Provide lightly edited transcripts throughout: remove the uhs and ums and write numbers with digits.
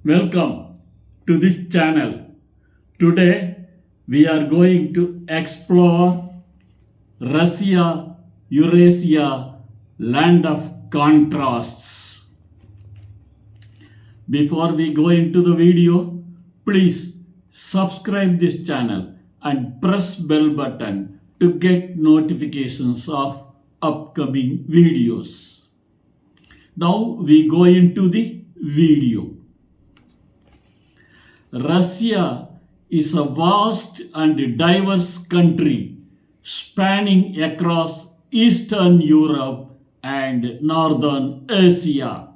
Welcome to this channel. Today we are going to explore Russia, Eurasia, land of contrasts. Before we go into the video, please subscribe this channel and press bell button to get notifications of upcoming videos. Now we go into the video. Russia is a vast and diverse country spanning across Eastern Europe and Northern Asia.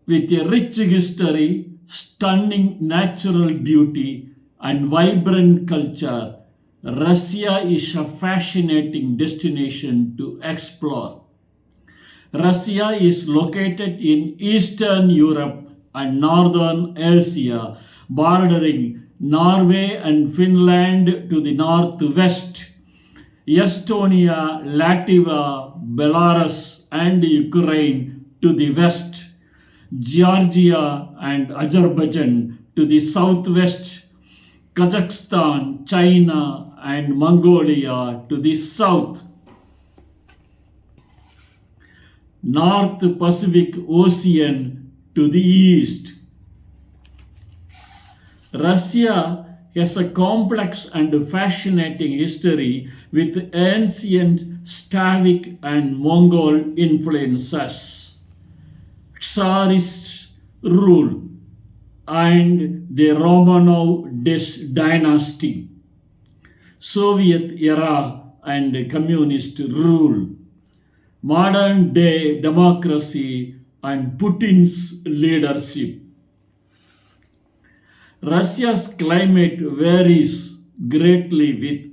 With a rich history, stunning natural beauty, and vibrant culture, Russia is a fascinating destination to explore. Russia is located in Eastern Europe and Northern Asia, bordering Norway and Finland to the northwest, Estonia, Latvia, Belarus, and Ukraine to the west, Georgia and Azerbaijan to the southwest, Kazakhstan, China, and Mongolia to the south. North Pacific Ocean to the east. Russia has a complex and fascinating history with ancient Slavic and Mongol influences, Tsarist rule, and the Romanov dynasty, Soviet era and communist rule, modern day democracy, and Putin's leadership. Russia's climate varies greatly with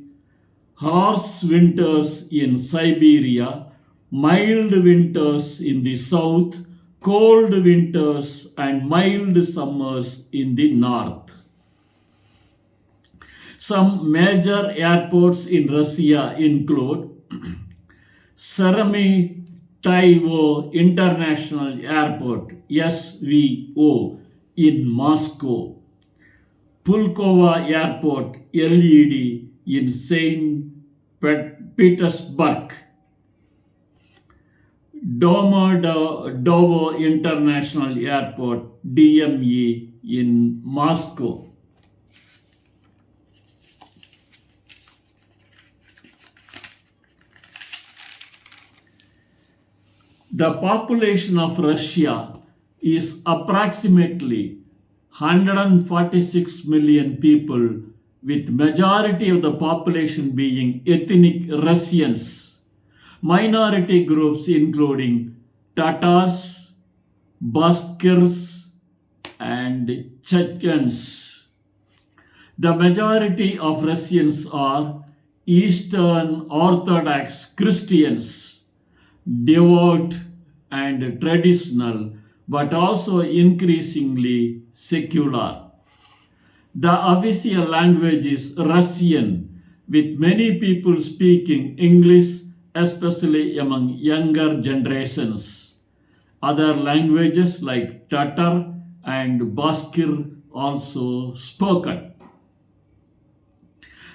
harsh winters in Siberia, mild winters in the south, cold winters, and mild summers in the north. Some major airports in Russia include Sheremetyevo International Airport (SVO) in Moscow, Pulkovo Airport (LED) in St. Petersburg, Domodedovo International Airport (DME) in Moscow. The population of Russia is approximately 146 million people, with majority of the population being ethnic Russians. Minority groups including Tatars, Bashkirs, and Chechens. The majority of Russians are Eastern Orthodox Christians, devout and traditional, but also increasingly secular. The official language is Russian, with many people speaking English, especially among younger generations. Other languages like Tatar and Bashkir also spoken.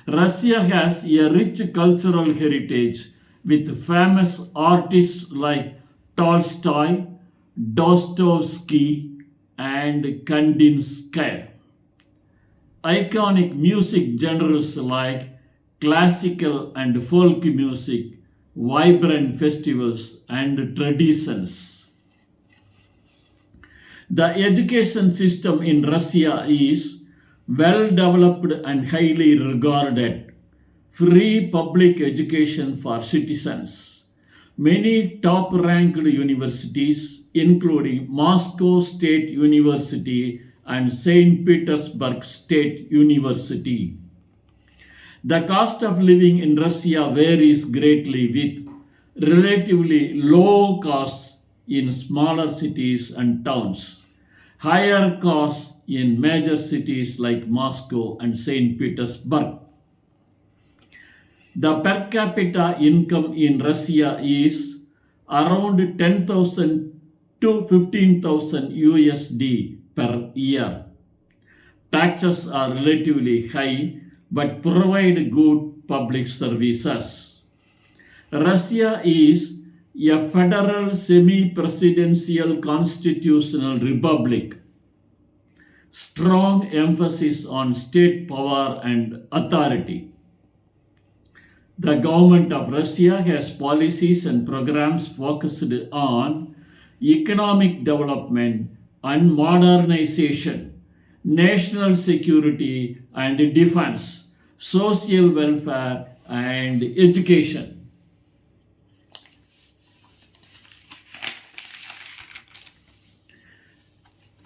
Russia has a rich cultural heritage with famous artists like Tolstoy, Dostoevsky, and Kandinsky. Iconic music genres like classical and folk music, vibrant festivals, and traditions. The education system in Russia is well developed and highly regarded. Free public education for citizens. Many top ranked universities, including Moscow State University and St. Petersburg State University. The cost of living in Russia varies greatly, with relatively low costs in smaller cities and towns, higher costs in major cities like Moscow and St. Petersburg. The per capita income in Russia is around $10,000 to 15,000 USD per year. Taxes are relatively high but provide good public services. Russia is a federal semi-presidential constitutional republic. Strong emphasis on state power and authority. The government of Russia has policies and programs focused on economic development and modernization, national security and defense, social welfare and education.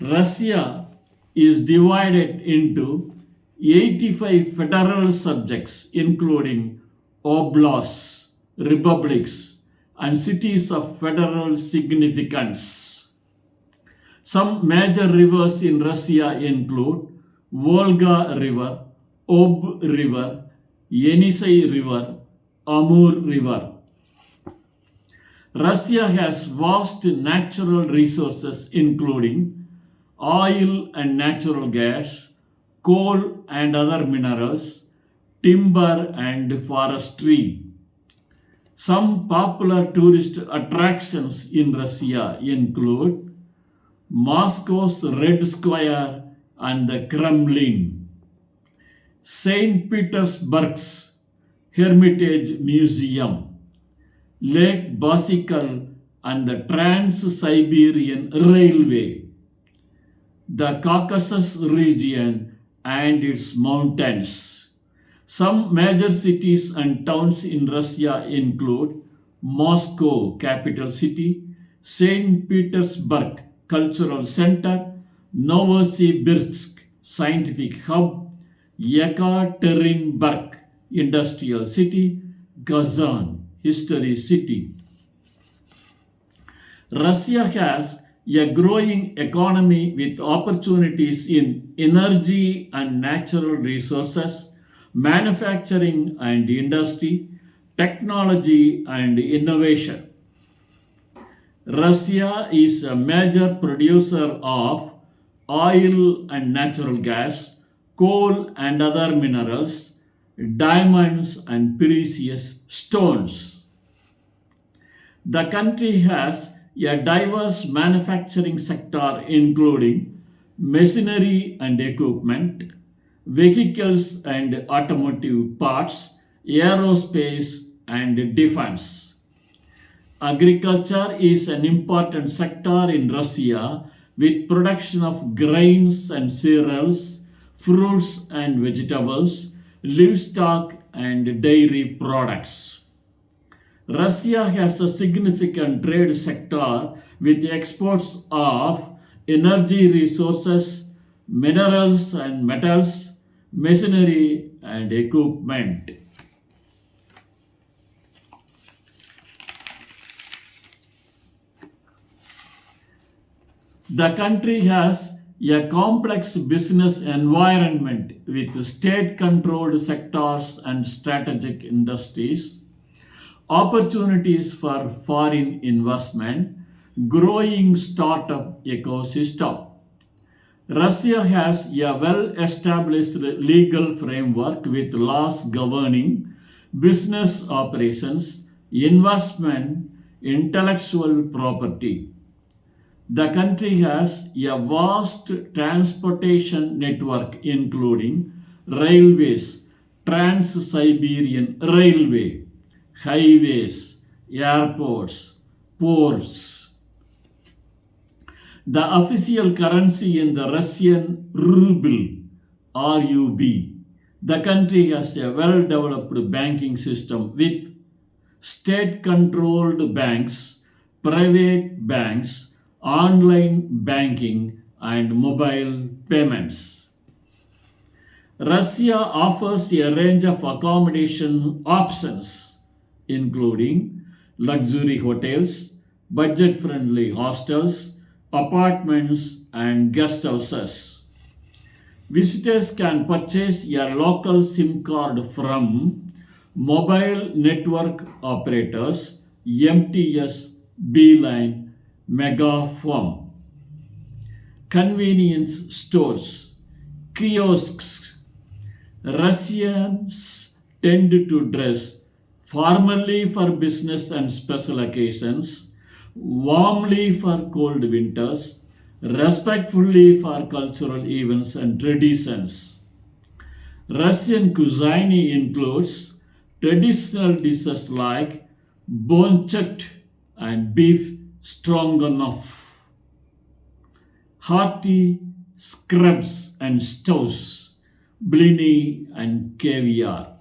Russia is divided into 85 federal subjects, including oblasts, republics, and cities of federal significance. Some major rivers in Russia include Volga River, Ob River, Yenisei River, Amur River. Russia has vast natural resources including oil and natural gas, coal and other minerals, timber and forestry. Some popular tourist attractions in Russia include Moscow's Red Square and the Kremlin, St. Petersburg's Hermitage Museum, Lake Baikal and the Trans-Siberian Railway, the Caucasus region and its mountains. Some major cities and towns in Russia include Moscow, capital city, St. Petersburg, cultural center, Novosibirsk, scientific hub, Yekaterinburg, industrial city, Kazan, history city. Russia has a growing economy with opportunities in energy and natural resources, manufacturing and industry, technology and innovation. Russia is a major producer of oil and natural gas, coal and other minerals, diamonds and precious stones. The country has a diverse manufacturing sector including machinery and equipment, vehicles and automotive parts, aerospace and defense. Agriculture is an important sector in Russia with production of grains and cereals, fruits and vegetables, livestock and dairy products. Russia has a significant trade sector with exports of energy resources, minerals and metals, machinery and equipment. The country has a complex business environment with state-controlled sectors and strategic industries, opportunities for foreign investment, growing startup ecosystem. Russia has a well-established legal framework with laws governing business operations, investment, intellectual property. The country has a vast transportation network including railways, Trans-Siberian Railway, highways, airports, ports. The official currency in the Russian ruble, RUB. The country has a well-developed banking system with state-controlled banks, private banks, online banking, and mobile payments. Russia offers a range of accommodation options, including luxury hotels, budget-friendly hostels, apartments, and guest houses. Visitors can purchase a local SIM card from mobile network operators, MTS, Beeline, megaphone, convenience stores, kiosks. Russians tend to dress formally for business and special occasions, warmly for cold winters, respectfully for cultural events and traditions. Russian cuisine includes traditional dishes like bonchet and beef stroganoff, hearty scrubs and stews, blini and caviar.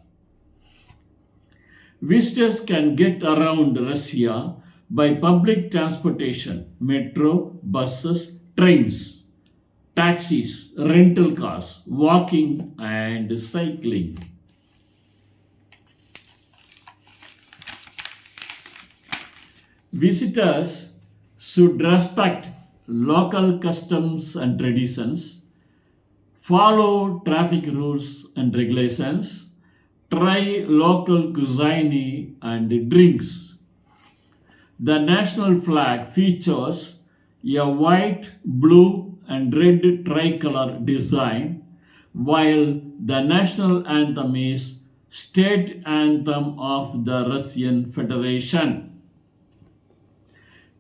Visitors can get around Russia by public transportation, metro, buses, trains, taxis, rental cars, walking, and cycling. Visitors should respect local customs and traditions, follow traffic rules and regulations, try local cuisine and drinks. The national flag features a white, blue, and red tricolor design, while the national anthem is state anthem of the Russian Federation.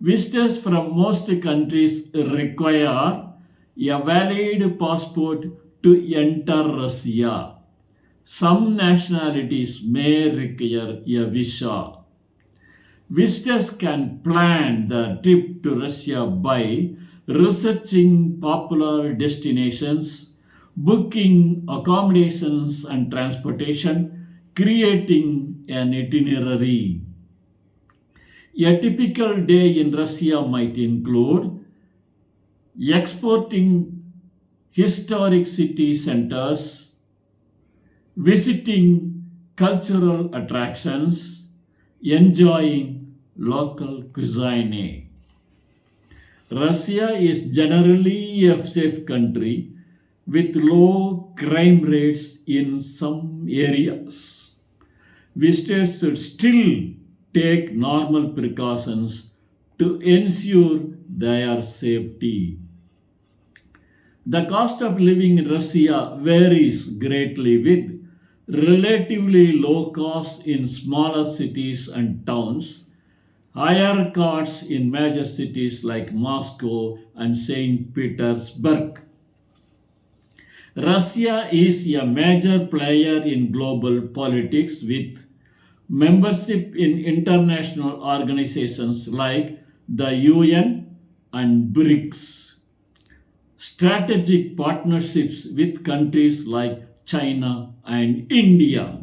Visitors from most countries require a valid passport to enter Russia. Some nationalities may require a visa. Visitors can plan the trip to Russia by researching popular destinations, booking accommodations and transportation, creating an itinerary. A typical day in Russia might include exporting historic city centers, visiting cultural attractions, enjoying local cuisine. Russia is generally a safe country with low crime rates in some areas. Visitors should still take normal precautions to ensure their safety. The cost of living in Russia varies greatly, with relatively low costs in smaller cities and towns, higher costs in major cities like Moscow and St. Petersburg. Russia is a major player in global politics with membership in international organizations like the UN and BRICS, strategic partnerships with countries like China and India.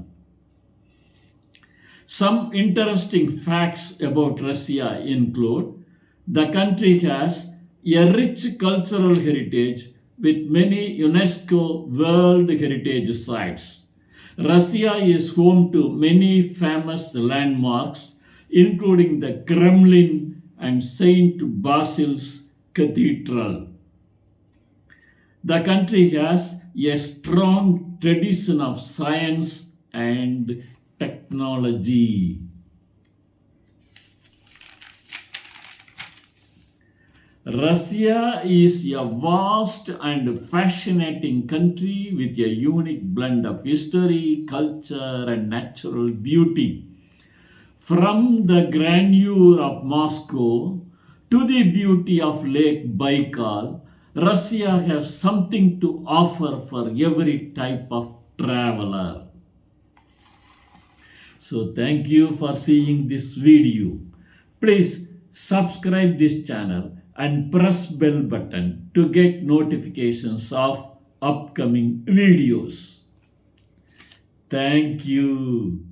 Some interesting facts about Russia include the country has a rich cultural heritage with many UNESCO World Heritage Sites. Russia is home to many famous landmarks, including the Kremlin and St. Basil's Cathedral. The country has a strong tradition of science and technology. Russia is a vast and fascinating country with a unique blend of history, culture, and natural beauty. From the grandeur of Moscow to the beauty of Lake Baikal, Russia has something to offer for every type of traveler. So thank you for seeing this video. Please subscribe this channel and press bell button to get notifications of upcoming videos. Thank you.